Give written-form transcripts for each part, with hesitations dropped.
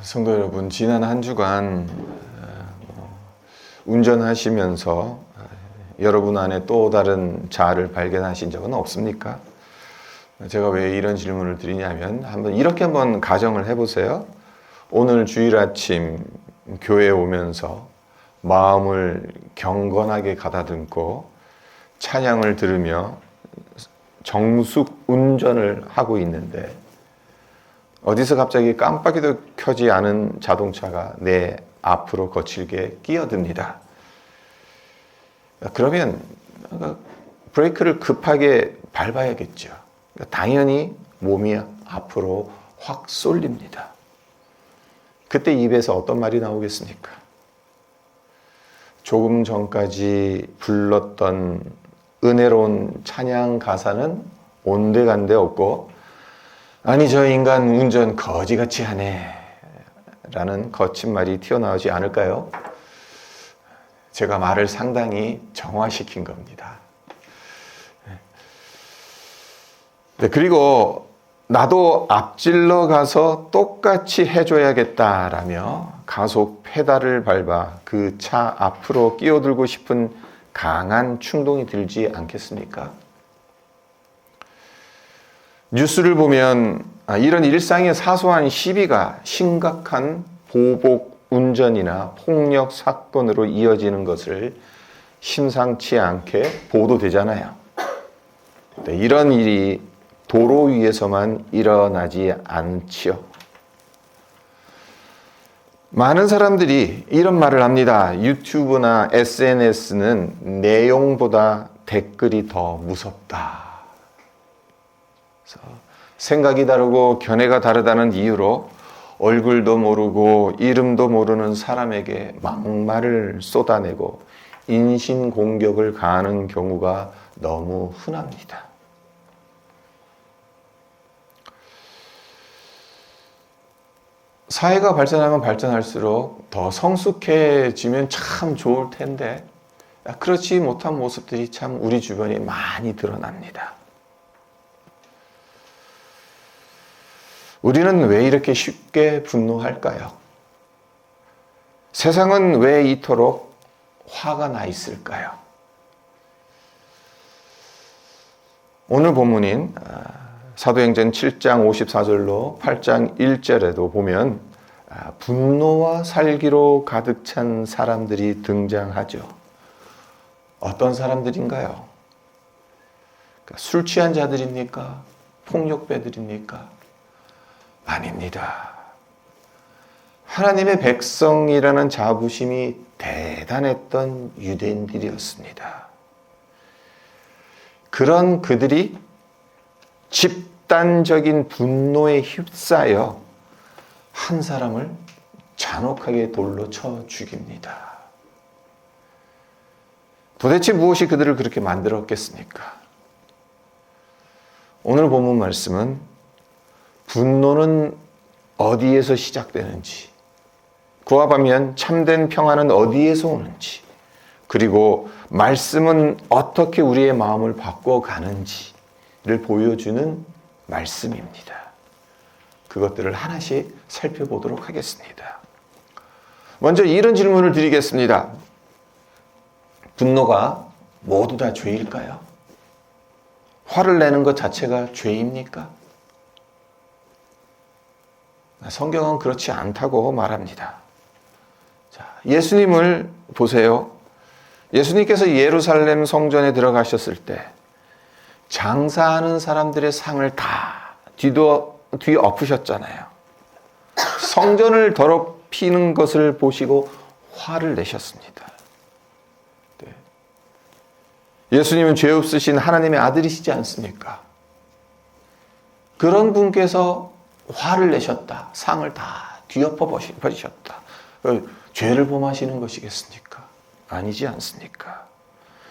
성도 여러분, 지난 한 주간 운전하시면서 여러분 안에 또 다른 자아를 발견하신 적은 없습니까? 제가 왜 이런 질문을 드리냐면 이렇게 한번 가정을 해보세요. 오늘 주일 아침 교회에 오면서 마음을 경건하게 가다듬고 찬양을 들으며 정숙 운전을 하고 있는데 어디서 갑자기 깜빡이도 켜지 않은 자동차가 내 앞으로 거칠게 끼어듭니다. 그러면 브레이크를 급하게 밟아야겠죠. 당연히 몸이 앞으로 확 쏠립니다. 그때 입에서 어떤 말이 나오겠습니까? 조금 전까지 불렀던 은혜로운 찬양 가사는 온데간데 없고, 아니 저 인간 운전 거지같이 하네 라는 거친 말이 튀어나오지 않을까요? 제가 말을 상당히 정화시킨 겁니다. 네, 그리고 나도 앞질러 가서 똑같이 해줘야겠다라며 가속 페달을 밟아 그 차 앞으로 끼어들고 싶은 강한 충동이 들지 않겠습니까? 뉴스를 보면 이런 일상의 사소한 시비가 심각한 보복 운전이나 폭력 사건으로 이어지는 것을 심상치 않게 보도되잖아요. 이런 일이 도로 위에서만 일어나지 않지요. 많은 사람들이 이런 말을 합니다. 유튜브나 SNS는 내용보다 댓글이 더 무섭다. 생각이 다르고 견해가 다르다는 이유로 얼굴도 모르고 이름도 모르는 사람에게 막말을 쏟아내고 인신공격을 가하는 경우가 너무 흔합니다. 사회가 발전하면 발전할수록 더 성숙해지면 참 좋을 텐데 그렇지 못한 모습들이 참 우리 주변에 많이 드러납니다. 우리는 왜 이렇게 쉽게 분노할까요? 세상은 왜 이토록 화가 나 있을까요? 오늘 본문인 사도행전 7장 54절로 8장 1절에도 보면 분노와 살기로 가득 찬 사람들이 등장하죠. 어떤 사람들인가요? 술 취한 자들입니까? 폭력배들입니까? 아닙니다. 하나님의 백성이라는 자부심이 대단했던 유대인들이었습니다. 그런 그들이 집단적인 분노에 휩싸여 한 사람을 잔혹하게 돌로 쳐 죽입니다. 도대체 무엇이 그들을 그렇게 만들었겠습니까? 오늘 본문 말씀은 분노는 어디에서 시작되는지, 그와 반면 참된 평화는 어디에서 오는지, 그리고 말씀은 어떻게 우리의 마음을 바꿔가는지를 보여주는 말씀입니다. 그것들을 하나씩 살펴보도록 하겠습니다. 먼저 이런 질문을 드리겠습니다. 분노가 모두 다 죄일까요? 화를 내는 것 자체가 죄입니까? 성경은 그렇지 않다고 말합니다. 자, 예수님을 보세요. 예수님께서 예루살렘 성전에 들어가셨을 때 장사하는 사람들의 상을 다 뒤엎으셨잖아요. 성전을 더럽히는 것을 보시고 화를 내셨습니다. 네. 예수님은 죄 없으신 하나님의 아들이시지 않습니까? 그런 분께서 화를 내셨다. 상을 다 뒤엎어 버리셨다. 죄를 범하시는 것이겠습니까? 아니지 않습니까?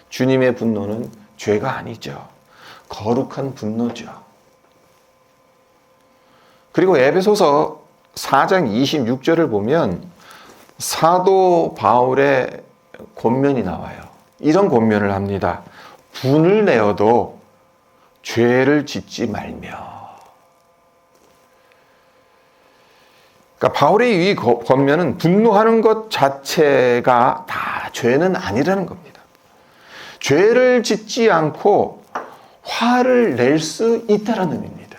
주님의 분노는 죄가 아니죠. 거룩한 분노죠. 그리고 에베소서 4장 26절을 보면 사도 바울의 권면이 나와요. 이런 권면을 합니다. 분을 내어도 죄를 짓지 말며. 그러니까 바울의 이 권면은 분노하는 것 자체가 다 죄는 아니라는 겁니다. 죄를 짓지 않고 화를 낼 수 있다는 의미입니다.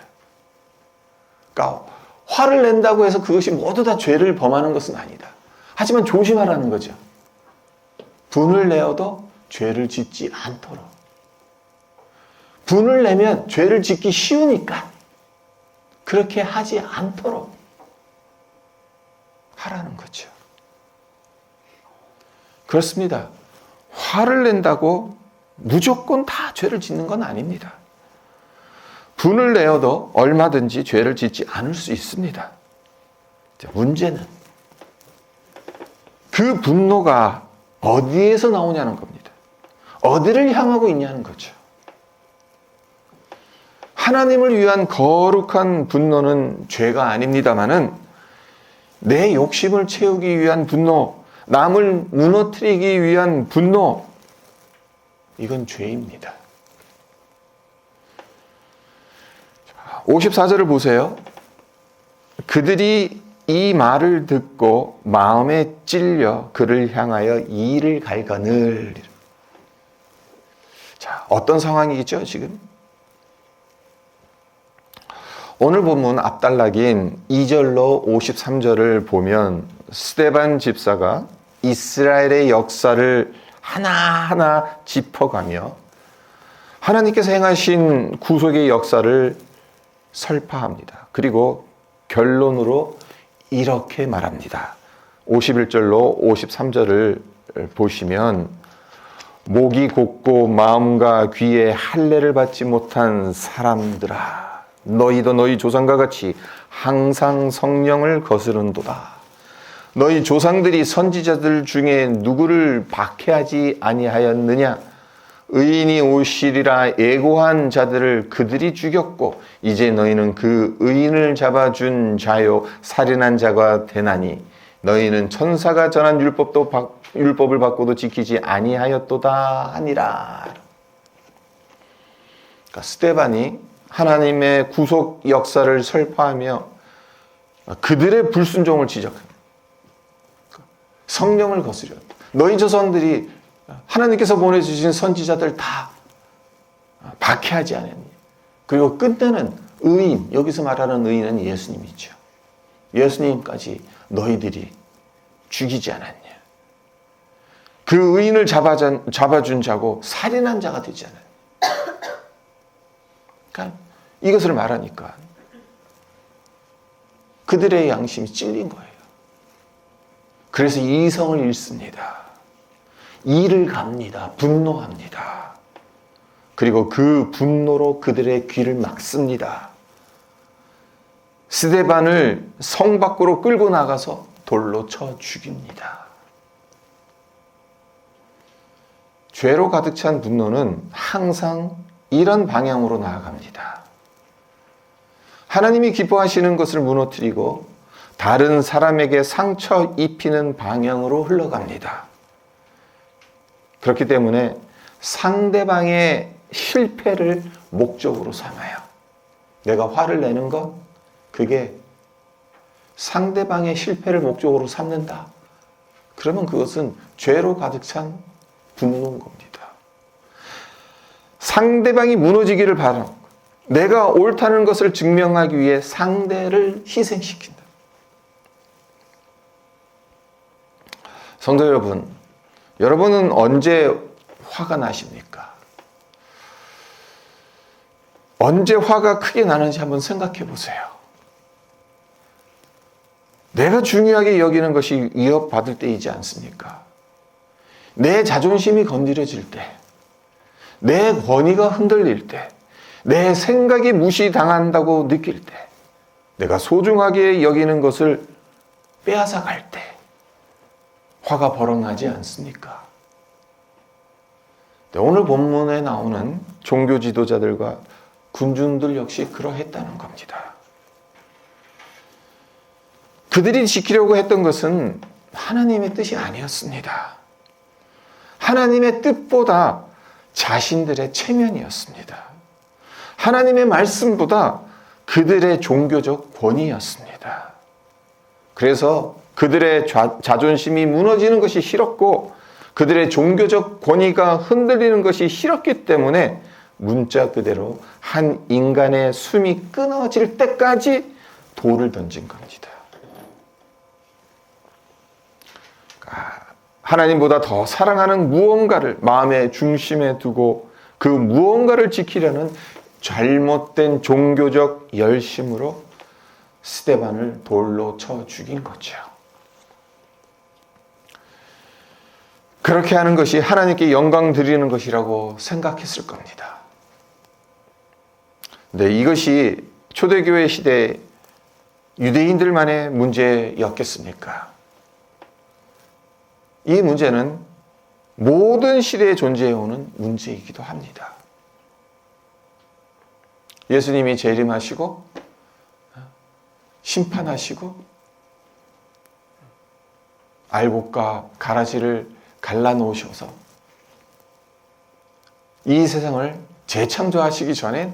그러니까 화를 낸다고 해서 그것이 모두 다 죄를 범하는 것은 아니다. 하지만 조심하라는 거죠. 분을 내어도 죄를 짓지 않도록. 분을 내면 죄를 짓기 쉬우니까 그렇게 하지 않도록 하라는 거죠. 그렇습니다. 화를 낸다고 무조건 다 죄를 짓는 건 아닙니다. 분을 내어도 얼마든지 죄를 짓지 않을 수 있습니다. 문제는 그 분노가 어디에서 나오냐는 겁니다. 어디를 향하고 있냐는 거죠. 하나님을 위한 거룩한 분노는 죄가 아닙니다마는 내 욕심을 채우기 위한 분노, 남을 무너뜨리기 위한 분노, 이건 죄입니다. 54절을 보세요. 그들이 이 말을 듣고 마음에 찔려 그를 향하여 이를 갈거늘. 자, 어떤 상황이겠죠, 지금? 오늘 본문 앞단락인 2절로 53절을 보면 스데반 집사가 이스라엘의 역사를 하나하나 짚어가며 하나님께서 행하신 구속의 역사를 설파합니다. 그리고 결론으로 이렇게 말합니다. 51절로 53절을 보시면 목이 곧고 마음과 귀에 할례를 받지 못한 사람들아, 너희도 너희 조상과 같이 항상 성령을 거스른도다. 너희 조상들이 선지자들 중에 누구를 박해하지 아니하였느냐? 의인이 오시리라 예고한 자들을 그들이 죽였고 이제 너희는 그 의인을 잡아준 자요 살인한 자가 되나니 너희는 천사가 전한 율법을 받고도 지키지 아니하였도다 하니라. 그러니까 스데반이 하나님의 구속 역사를 설파하며 그들의 불순종을 지적합니다. 성령을 거스렸다. 너희 조상들이 하나님께서 보내주신 선지자들 다 박해하지 않았니? 그리고 끝내는 의인, 여기서 말하는 의인은 예수님이죠. 예수님까지 너희들이 죽이지 않았냐? 그 의인을 잡아준 자고 살인한 자가 되지 않았냐? 그러니까 이것을 말하니까 그들의 양심이 찔린 거예요. 그래서 이성을 잃습니다. 이를 갑니다. 분노합니다. 그리고 그 분노로 그들의 귀를 막습니다. 스데반을 성 밖으로 끌고 나가서 돌로 쳐 죽입니다. 죄로 가득 찬 분노는 항상 이런 방향으로 나아갑니다. 하나님이 기뻐하시는 것을 무너뜨리고 다른 사람에게 상처 입히는 방향으로 흘러갑니다. 그렇기 때문에 상대방의 실패를 목적으로 삼아요. 내가 화를 내는 건 그게 상대방의 실패를 목적으로 삼는다. 그러면 그것은 죄로 가득 찬 분노인 겁니다. 상대방이 무너지기를 바라고 내가 옳다는 것을 증명하기 위해 상대를 희생시킨다. 성도 여러분, 여러분은 언제 화가 나십니까? 언제 화가 크게 나는지 한번 생각해 보세요. 내가 중요하게 여기는 것이 위협받을 때이지 않습니까? 내 자존심이 건드려질 때, 내 권위가 흔들릴 때, 내 생각이 무시당한다고 느낄 때, 내가 소중하게 여기는 것을 빼앗아 갈 때, 화가 벌어나지 않습니까? 오늘 본문에 나오는 종교 지도자들과 군중들 역시 그러했다는 겁니다. 그들이 지키려고 했던 것은 하나님의 뜻이 아니었습니다. 하나님의 뜻보다 자신들의 체면이었습니다. 하나님의 말씀보다 그들의 종교적 권위였습니다. 그래서 그들의 자존심이 무너지는 것이 싫었고 그들의 종교적 권위가 흔들리는 것이 싫었기 때문에 문자 그대로 한 인간의 숨이 끊어질 때까지 돌을 던진 겁니다. 하나님보다 더 사랑하는 무언가를 마음의 중심에 두고 그 무언가를 지키려는 잘못된 종교적 열심으로 스데반을 돌로 쳐 죽인 거죠. 그렇게 하는 것이 하나님께 영광 드리는 것이라고 생각했을 겁니다. 네, 이것이 초대교회 시대 유대인들만의 문제였겠습니까? 이 문제는 모든 시대에 존재해오는 문제이기도 합니다. 예수님이 재림하시고 심판하시고 알곡과 가라지를 갈라놓으셔서 이 세상을 재창조하시기 전엔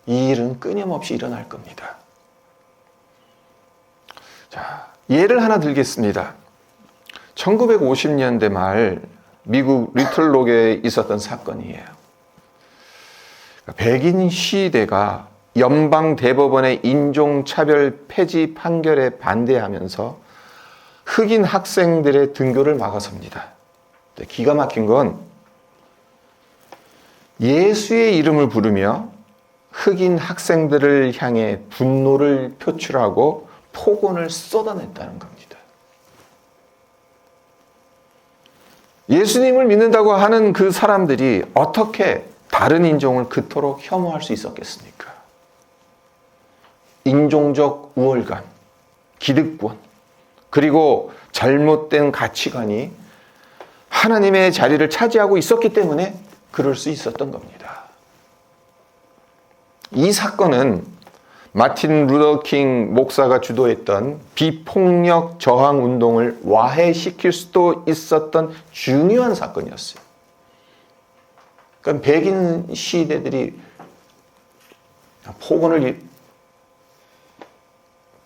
이 일은 끊임없이 일어날 겁니다. 자, 예를 하나 들겠습니다. 1950년대 말 미국 리틀록에 있었던 사건이에요. 백인 시위대가 연방 대법원의 인종차별 폐지 판결에 반대하면서 흑인 학생들의 등교를 막아섭니다. 기가 막힌 건 예수의 이름을 부르며 흑인 학생들을 향해 분노를 표출하고 폭언을 쏟아냈다는 겁니다. 예수님을 믿는다고 하는 그 사람들이 어떻게 다른 인종을 그토록 혐오할 수 있었겠습니까? 인종적 우월감, 기득권, 그리고 잘못된 가치관이 하나님의 자리를 차지하고 있었기 때문에 그럴 수 있었던 겁니다. 이 사건은 마틴 루더 킹 목사가 주도했던 비폭력 저항 운동을 와해시킬 수도 있었던 중요한 사건이었어요. 그러니까 백인 시대들이 폭언을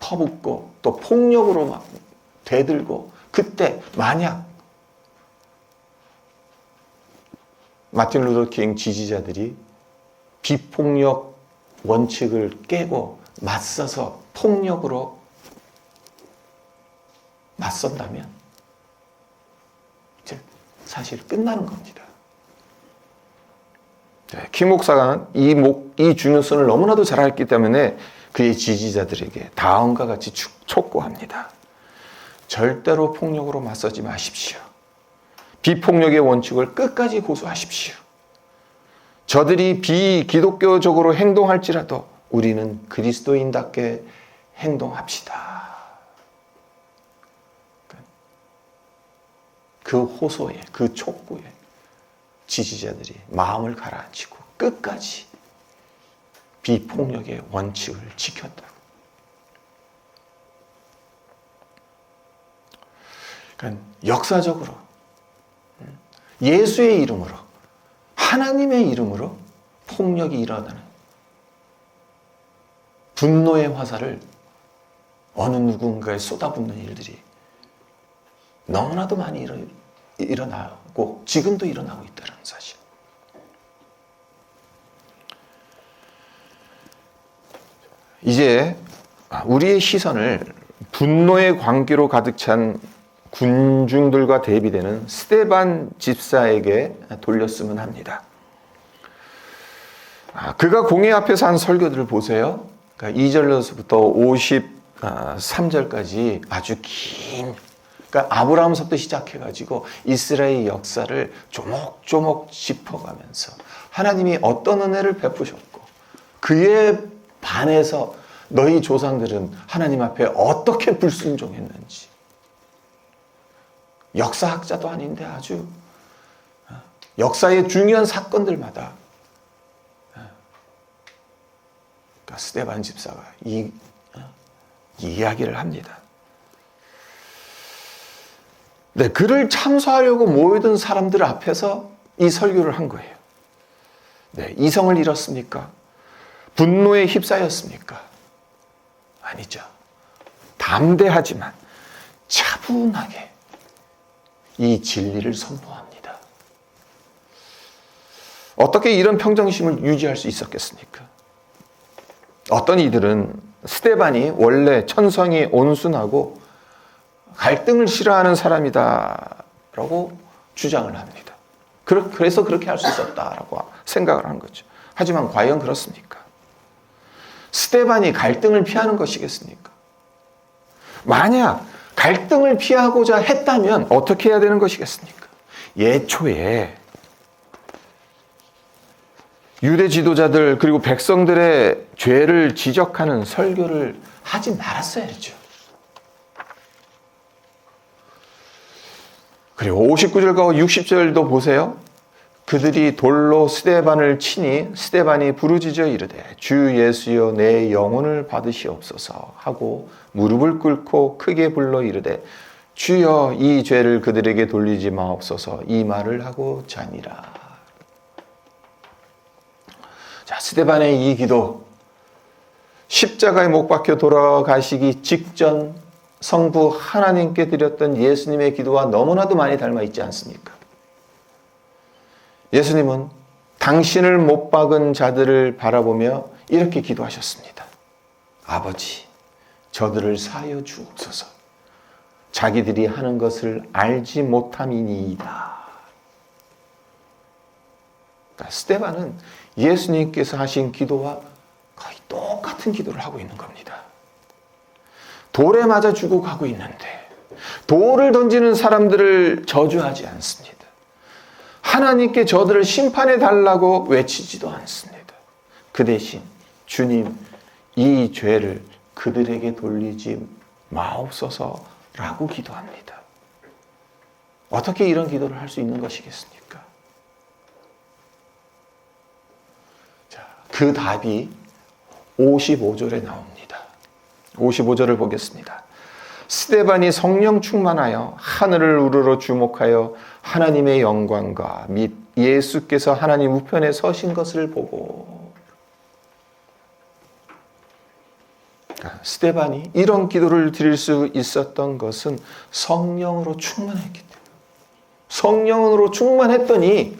퍼붓고 또 폭력으로 막 되들고 그때 만약 마틴 루더 킹 지지자들이 비폭력 원칙을 깨고 맞서서 폭력으로 맞선다면 이제 사실 끝나는 겁니다. 킹 목사가 이 중요성을 너무나도 잘 알기 때문에 그의 지지자들에게 다음과 같이 촉구합니다. 절대로 폭력으로 맞서지 마십시오. 비폭력의 원칙을 끝까지 고수하십시오. 저들이 비기독교적으로 행동할지라도 우리는 그리스도인답게 행동합시다. 그 호소에, 그 촉구에 지지자들이 마음을 가라앉히고 끝까지 비폭력의 원칙을 지켰다. 그러니까 역사적으로 예수의 이름으로 하나님의 이름으로 폭력이 일어나는 분노의 화살을 어느 누군가에 쏟아붓는 일들이 너무나도 많이 일어나고 지금도 일어나고 있다는 사실. 이제 우리의 시선을 분노의 광기로 가득 찬 군중들과 대비되는 스데반 집사에게 돌렸으면 합니다. 그가 공회 앞에서 한 설교들을 보세요. 그러니까 2절로부터 53절까지 아주 긴, 그러니까 아브라함서부터 시작해가지고 이스라엘 역사를 조목조목 짚어가면서 하나님이 어떤 은혜를 베푸셨고 그에 반해서 너희 조상들은 하나님 앞에 어떻게 불순종했는지, 역사학자도 아닌데 아주 역사의 중요한 사건들마다 그러니까 스데반 집사가 이 이야기를 합니다. 네, 그를 참소하려고 모여든 사람들 앞에서 이 설교를 한 거예요. 네, 이성을 잃었습니까? 분노에 휩싸였습니까? 아니죠. 담대하지만 차분하게 이 진리를 선포합니다. 어떻게 이런 평정심을 유지할 수 있었겠습니까? 어떤 이들은 스데반이 원래 천성이 온순하고 갈등을 싫어하는 사람이다라고 주장을 합니다. 그래서 그렇게 할 수 있었다라고 생각을 한 거죠. 하지만 과연 그렇습니까? 스데반이 갈등을 피하는 것이겠습니까? 만약 갈등을 피하고자 했다면 어떻게 해야 되는 것이겠습니까? 예초에 유대 지도자들 그리고 백성들의 죄를 지적하는 설교를 하지 말았어야죠. 그리고 59절과 60절도 보세요. 그들이 돌로 스데반을 치니 스데반이 부르짖어 이르되 주 예수여 내 영혼을 받으시옵소서 하고 무릎을 꿇고 크게 불러 이르되 주여 이 죄를 그들에게 돌리지 마옵소서 이 말을 하고 자니라. 자, 스데반의 이 기도, 십자가에 못 박혀 돌아가시기 직전 성부 하나님께 드렸던 예수님의 기도와 너무나도 많이 닮아 있지 않습니까? 예수님은 당신을 못 박은 자들을 바라보며 이렇게 기도하셨습니다. 아버지, 저들을 사하여 주옵소서. 자기들이 하는 것을 알지 못함이니이다. 그러니까 스데반은 예수님께서 하신 기도와 거의 똑같은 기도를 하고 있는 겁니다. 돌에 맞아 죽어가고 있는데 돌을 던지는 사람들을 저주하지 않습니다. 하나님께 저들을 심판해 달라고 외치지도 않습니다. 그 대신 주님 이 죄를 그들에게 돌리지 마옵소서라고 기도합니다. 어떻게 이런 기도를 할 수 있는 것이겠습니까? 자, 그 답이 55절에 나옵니다. 55절을 보겠습니다. 스데반이 성령 충만하여 하늘을 우러러 주목하여 하나님의 영광과 및 예수께서 하나님 우편에 서신 것을 보고. 스데반이 이런 기도를 드릴 수 있었던 것은 성령으로 충만했기 때문에. 성령으로 충만했더니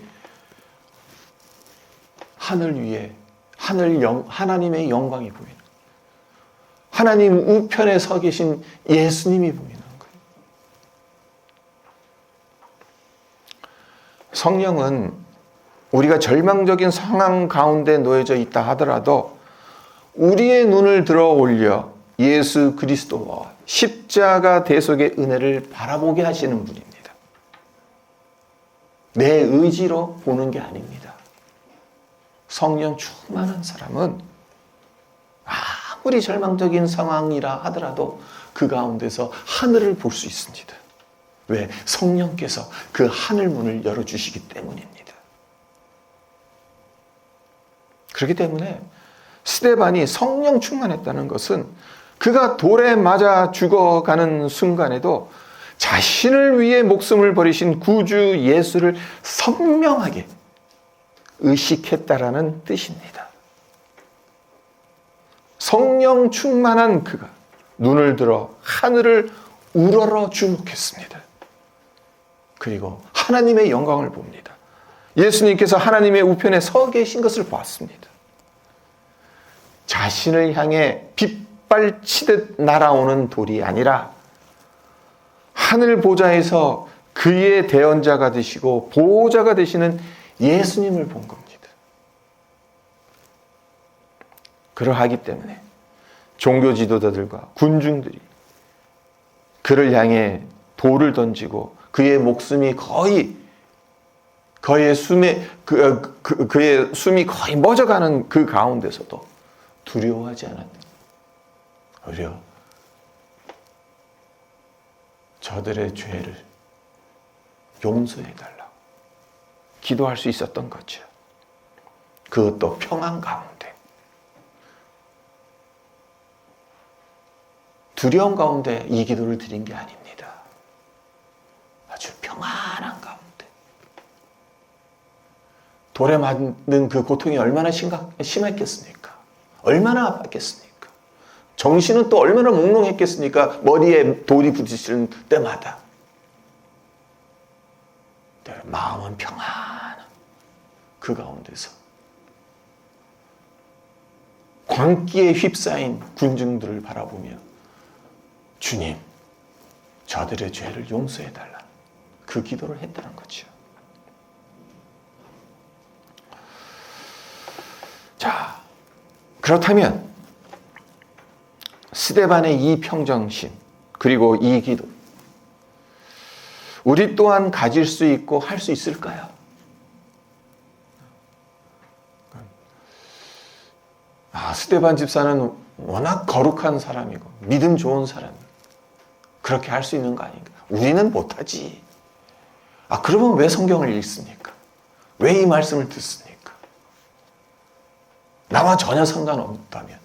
하늘 위에 하나님의 영광이 보이는, 하나님 우편에 서 계신 예수님이 보이는 거예요. 성령은 우리가 절망적인 상황 가운데 놓여져 있다 하더라도 우리의 눈을 들어 올려 예수 그리스도와 십자가 대속의 은혜를 바라보게 하시는 분입니다. 내 의지로 보는 게 아닙니다. 성령 충만한 사람은 아무리 절망적인 상황이라 하더라도 그 가운데서 하늘을 볼 수 있습니다. 왜? 성령께서 그 하늘 문을 열어주시기 때문입니다. 그렇기 때문에 스데반이 성령 충만했다는 것은 그가 돌에 맞아 죽어가는 순간에도 자신을 위해 목숨을 버리신 구주 예수를 선명하게 의식했다라는 뜻입니다. 성령 충만한 그가 눈을 들어 하늘을 우러러 주목했습니다. 그리고 하나님의 영광을 봅니다. 예수님께서 하나님의 우편에 서 계신 것을 보았습니다. 자신을 향해 빗발치듯 날아오는 돌이 아니라 하늘 보좌에서 그의 대언자가 되시고 보호자가 되시는 예수님을 본 겁니다. 그러하기 때문에 종교 지도자들과 군중들이 그를 향해 돌을 던지고 그의 목숨이 그의 숨이 거의 멎어가는 그 가운데서도 두려워하지 않았다. 오히려 저들의 죄를 용서해달라고 기도할 수 있었던 거죠. 그것도 평안 가운데. 두려움 가운데 이 기도를 드린 게 아닙니다. 아주 평안한 가운데. 돌에 맞는 그 고통이 얼마나 심했겠습니까? 얼마나 아팠겠습니까? 정신은 또 얼마나 몽롱했겠습니까? 머리에 돌이 부딪히는 때마다. 마음은 평안한 그 가운데서 광기에 휩싸인 군중들을 바라보며 주님, 저들의 죄를 용서해달라. 그 기도를 했다는 거죠. 자, 그렇다면 스데반의 이 평정심 그리고 이 기도 우리 또한 가질 수 있고 할 수 있을까요? 스데반 집사는 워낙 거룩한 사람이고 믿음 좋은 사람이고 그렇게 할 수 있는 거 아닌가? 우리는 못하지. 그러면 왜 성경을 읽습니까? 왜 이 말씀을 듣습니까? 나와 전혀 상관없다면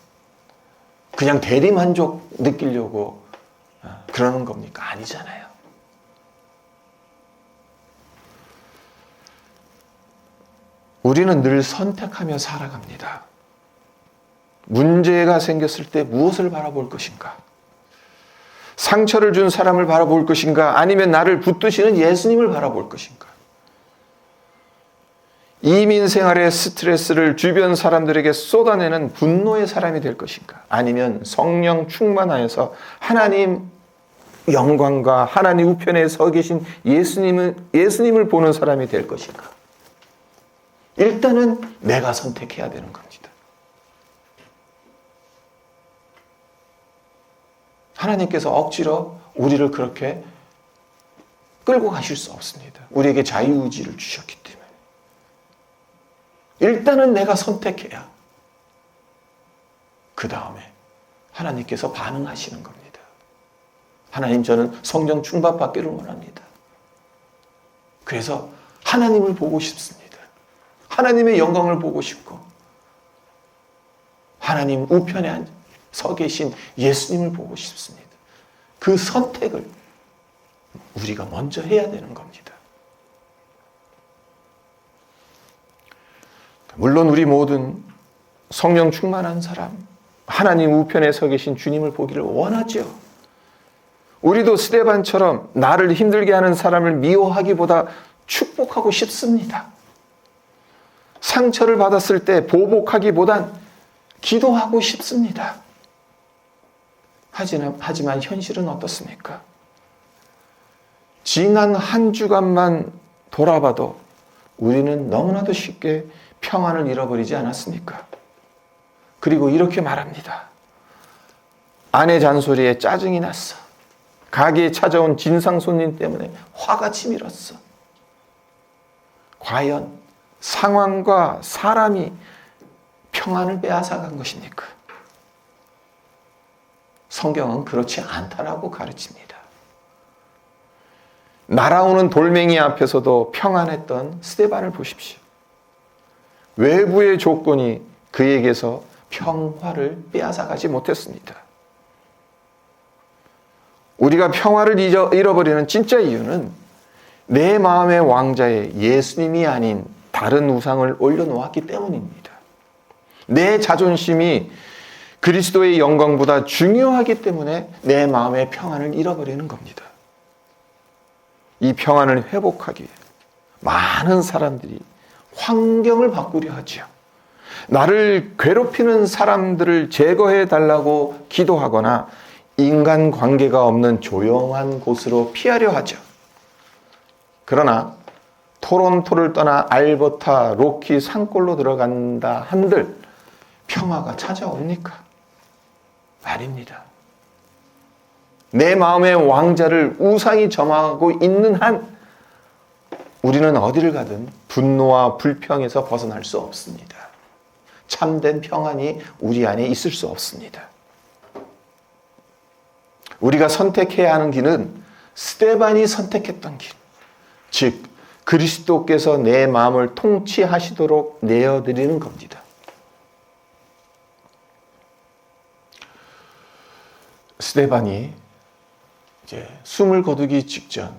그냥 대리만족 느끼려고 그러는 겁니까? 아니잖아요. 우리는 늘 선택하며 살아갑니다. 문제가 생겼을 때 무엇을 바라볼 것인가? 상처를 준 사람을 바라볼 것인가? 아니면 나를 붙드시는 예수님을 바라볼 것인가? 이민 생활의 스트레스를 주변 사람들에게 쏟아내는 분노의 사람이 될 것인가? 아니면 성령 충만하여서 하나님 영광과 하나님 우편에 서 계신 예수님을 보는 사람이 될 것인가? 일단은 내가 선택해야 되는 겁니다. 하나님께서 억지로 우리를 그렇게 끌고 가실 수 없습니다. 우리에게 자유의지를 주셨기 때문에. 일단은 내가 선택해야 그 다음에 하나님께서 반응하시는 겁니다. 하나님, 저는 성령 충만받기를 원합니다. 그래서 하나님을 보고 싶습니다. 하나님의 영광을 보고 싶고 하나님 우편에 서 계신 예수님을 보고 싶습니다. 그 선택을 우리가 먼저 해야 되는 겁니다. 물론 우리 모든 성령 충만한 사람, 하나님 우편에 서 계신 주님을 보기를 원하죠. 우리도 스데반처럼 나를 힘들게 하는 사람을 미워하기보다 축복하고 싶습니다. 상처를 받았을 때 보복하기보단 기도하고 싶습니다. 하지만 현실은 어떻습니까? 지난 한 주간만 돌아봐도 우리는 너무나도 쉽게 평안을 잃어버리지 않았습니까? 그리고 이렇게 말합니다. 아내 잔소리에 짜증이 났어. 가게에 찾아온 진상 손님 때문에 화가 치밀었어. 과연 상황과 사람이 평안을 빼앗아간 것입니까? 성경은 그렇지 않다라고 가르칩니다. 날아오는 돌멩이 앞에서도 평안했던 스데반을 보십시오. 외부의 조건이 그에게서 평화를 빼앗아가지 못했습니다. 우리가 평화를 잃어버리는 진짜 이유는 내 마음의 왕자에 예수님이 아닌 다른 우상을 올려놓았기 때문입니다. 내 자존심이 그리스도의 영광보다 중요하기 때문에 내 마음의 평안을 잃어버리는 겁니다. 이 평안을 회복하기 위해 많은 사람들이 환경을 바꾸려 하죠. 나를 괴롭히는 사람들을 제거해 달라고 기도하거나 인간관계가 없는 조용한 곳으로 피하려 하죠. 그러나 토론토를 떠나 알버타, 로키 산골로 들어간다 한들 평화가 찾아옵니까? 말입니다. 내 마음의 왕자를 우상이 점하고 있는 한 우리는 어디를 가든 분노와 불평에서 벗어날 수 없습니다. 참된 평안이 우리 안에 있을 수 없습니다. 우리가 선택해야 하는 길은 스데반이 선택했던 길, 즉 그리스도께서 내 마음을 통치하시도록 내어드리는 겁니다. 스데반이 이제 숨을 거두기 직전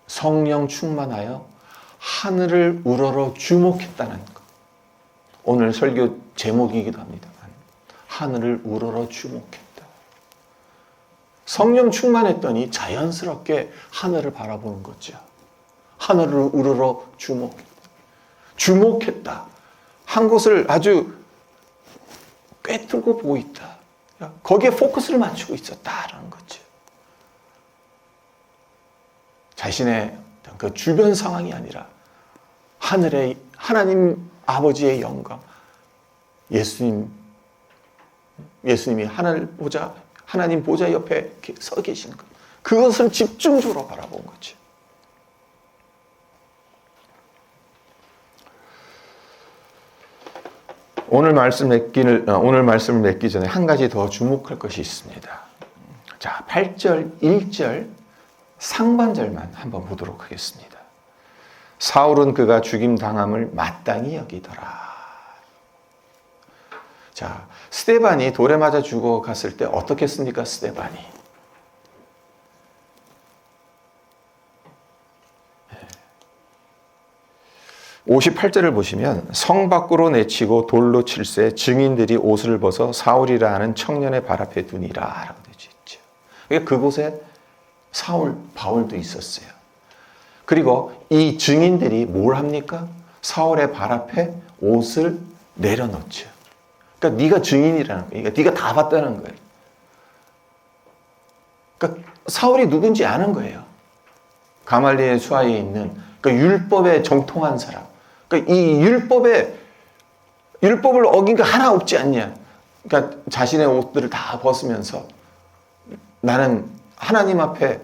성령 충만하여 하늘을 우러러 주목했다는 것. 오늘 설교 제목이기도 합니다만 하늘을 우러러 주목했다. 성령 충만했더니 자연스럽게 하늘을 바라보는 거죠. 하늘을 우러러 주목했다. 주목했다. 한 곳을 아주 꿰뚫고 보고 있다. 거기에 포커스를 맞추고 있었다라는 거죠. 자신의 그 주변 상황이 아니라 하늘의 하나님 아버지의 영광, 예수님이 하나님 보좌 옆에 서 계신 것, 그것을 집중적으로 바라본 거죠. 오늘 말씀을 맺기 전에 한 가지 더 주목할 것이 있습니다. 자, 8절, 1절 상반절만 한번 보도록 하겠습니다. 사울은 그가 죽임 당함을 마땅히 여기더라. 자, 스데반이 돌에 맞아 죽어갔을 때 어떻게 했습니까? 스데반이 58절을 보시면 성 밖으로 내치고 돌로 칠세 증인들이 옷을 벗어 사울이라 하는 청년의 발 앞에 두니라 라고 되어 있죠. 그러니까 그곳에 사울, 바울도 있었어요. 그리고 이 증인들이 뭘 합니까? 사울의 발 앞에 옷을 내려놓죠. 그러니까 네가 증인이라는 거예요. 그러니까 네가 다 봤다는 거예요. 그러니까 사울이 누군지 아는 거예요. 가말리엘 수하에 있는 그러니까 율법에 정통한 사람. 그러니까 이 율법을 어긴 게 하나 없지 않냐. 그러니까 자신의 옷들을 다 벗으면서 나는 하나님 앞에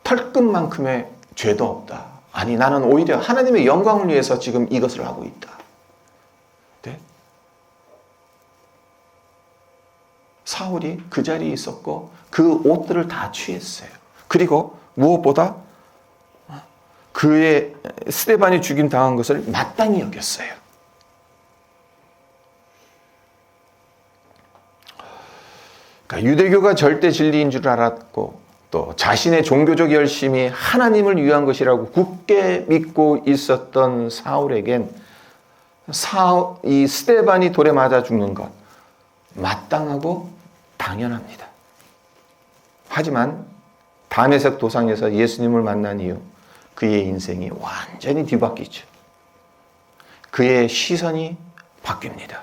털끝만큼의 죄도 없다. 아니, 나는 오히려 하나님의 영광을 위해서 지금 이것을 하고 있다. 네? 사울이 그 자리에 있었고 그 옷들을 다 취했어요. 그리고 무엇보다 그의 스데반이 죽임 당한 것을 마땅히 여겼어요. 그러니까 유대교가 절대 진리인 줄 알았고 또 자신의 종교적 열심이 하나님을 위한 것이라고 굳게 믿고 있었던 사울에겐 이 스데반이 돌에 맞아 죽는 것 마땅하고 당연합니다. 하지만 다메섹 도상에서 예수님을 만난 이후 그의 인생이 완전히 뒤바뀌죠. 그의 시선이 바뀝니다.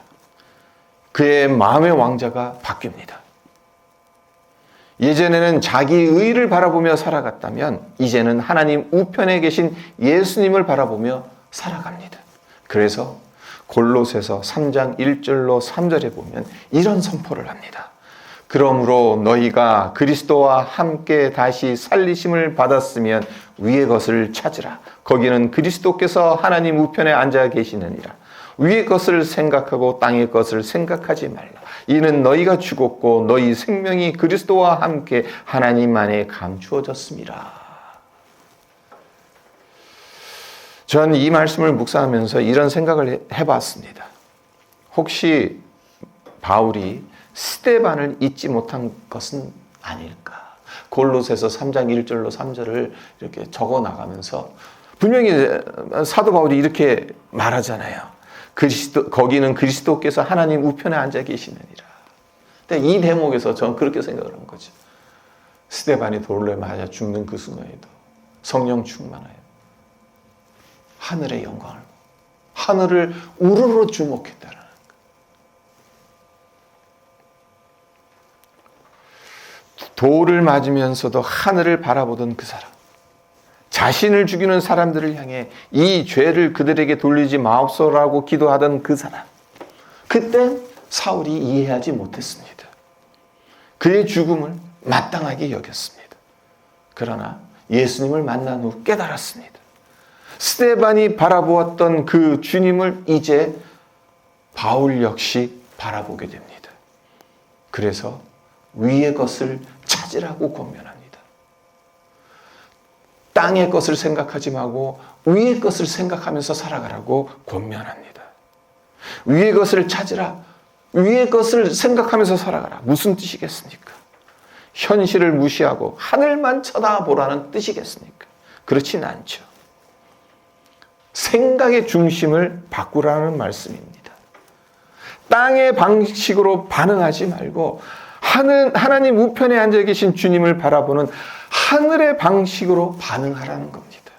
그의 마음의 왕자가 바뀝니다. 예전에는 자기 의를 바라보며 살아갔다면 이제는 하나님 우편에 계신 예수님을 바라보며 살아갑니다. 그래서 골로새서 3장 1절로 3절에 보면 이런 선포를 합니다. 그러므로 너희가 그리스도와 함께 다시 살리심을 받았으면 위의 것을 찾으라. 거기는 그리스도께서 하나님 우편에 앉아 계시느니라. 위의 것을 생각하고 땅의 것을 생각하지 말라. 이는 너희가 죽었고 너희 생명이 그리스도와 함께 하나님 안에 감추어졌습니다. 전 이 말씀을 묵상하면서 이런 생각을 해봤습니다. 혹시 바울이 스데반을 잊지 못한 것은 아닐까? 골로새서 3장 1절로 3절을 이렇게 적어 나가면서 분명히 사도 바울이 이렇게 말하잖아요. 거기는 그리스도께서 하나님 우편에 앉아 계시느니라. 근데 이 대목에서 저는 그렇게 생각을 한 거죠. 스데반이 돌에 맞아 죽는 그 순간에도 성령 충만하여 하늘의 영광을, 하늘을 우러러 주목했다는 거. 돌을 맞으면서도 하늘을 바라보던 그 사람, 자신을 죽이는 사람들을 향해 이 죄를 그들에게 돌리지 마옵소서라고 기도하던 그 사람, 그때 사울이 이해하지 못했습니다. 그의 죽음을 마땅하게 여겼습니다. 그러나 예수님을 만난 후 깨달았습니다. 스데반이 바라보았던 그 주님을 이제 바울 역시 바라보게 됩니다. 그래서 위의 것을 찾으라고 권면합니다. 땅의 것을 생각하지 말고 위의 것을 생각하면서 살아가라고 권면합니다. 위의 것을 찾으라. 위의 것을 생각하면서 살아가라. 무슨 뜻이겠습니까? 현실을 무시하고 하늘만 쳐다보라는 뜻이겠습니까? 그렇진 않죠. 생각의 중심을 바꾸라는 말씀입니다. 땅의 방식으로 반응하지 말고 하나님 우편에 앉아 계신 주님을 바라보는 하늘의 방식으로 반응하라는 겁니다.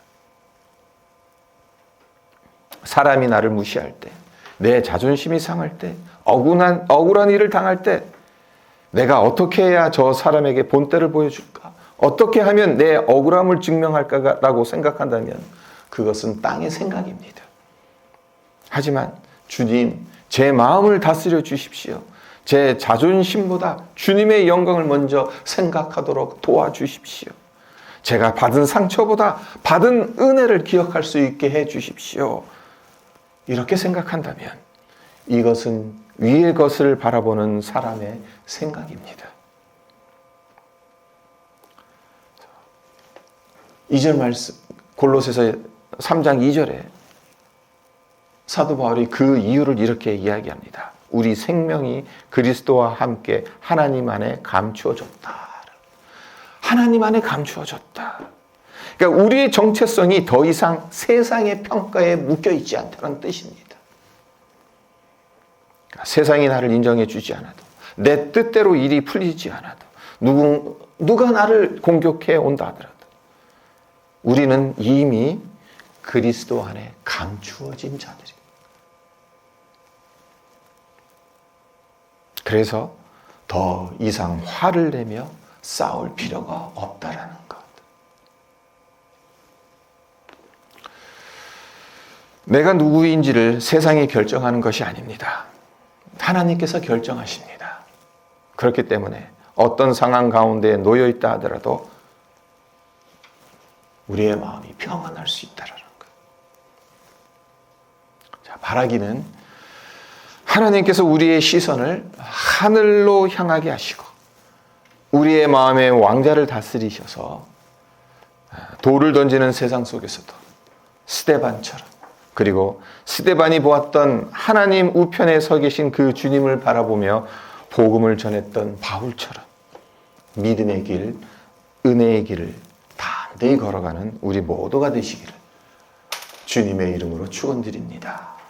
사람이 나를 무시할 때, 내 자존심이 상할 때, 억울한 일을 당할 때 내가 어떻게 해야 저 사람에게 본때를 보여줄까? 어떻게 하면 내 억울함을 증명할까라고 생각한다면 그것은 땅의 생각입니다. 하지만 주님, 제 마음을 다스려 주십시오. 제 자존심보다 주님의 영광을 먼저 생각하도록 도와주십시오. 제가 받은 상처보다 받은 은혜를 기억할 수 있게 해 주십시오. 이렇게 생각한다면 이것은 위의 것을 바라보는 사람의 생각입니다. 2절 말씀, 골로새서 3장 2절에 사도 바울이 그 이유를 이렇게 이야기합니다. 우리 생명이 그리스도와 함께 하나님 안에 감추어졌다. 하나님 안에 감추어졌다. 그러니까 우리의 정체성이 더 이상 세상의 평가에 묶여있지 않다는 뜻입니다. 그러니까 세상이 나를 인정해 주지 않아도, 내 뜻대로 일이 풀리지 않아도, 누가 나를 공격해 온다 하더라도 우리는 이미 그리스도 안에 감추어진 자들입니다. 그래서 더 이상 화를 내며 싸울 필요가 없다라는 것. 내가 누구인지를 세상이 결정하는 것이 아닙니다. 하나님께서 결정하십니다. 그렇기 때문에 어떤 상황 가운데 놓여 있다 하더라도 우리의 마음이 평안할 수 있다라는 것. 자, 바라기는 하나님께서 우리의 시선을 하늘로 향하게 하시고 우리의 마음의 왕자를 다스리셔서 돌을 던지는 세상 속에서도 스데반처럼, 그리고 스데반이 보았던 하나님 우편에 서 계신 그 주님을 바라보며 복음을 전했던 바울처럼 믿음의 길, 은혜의 길을 담대히 걸어가는 우리 모두가 되시기를 주님의 이름으로 축원드립니다.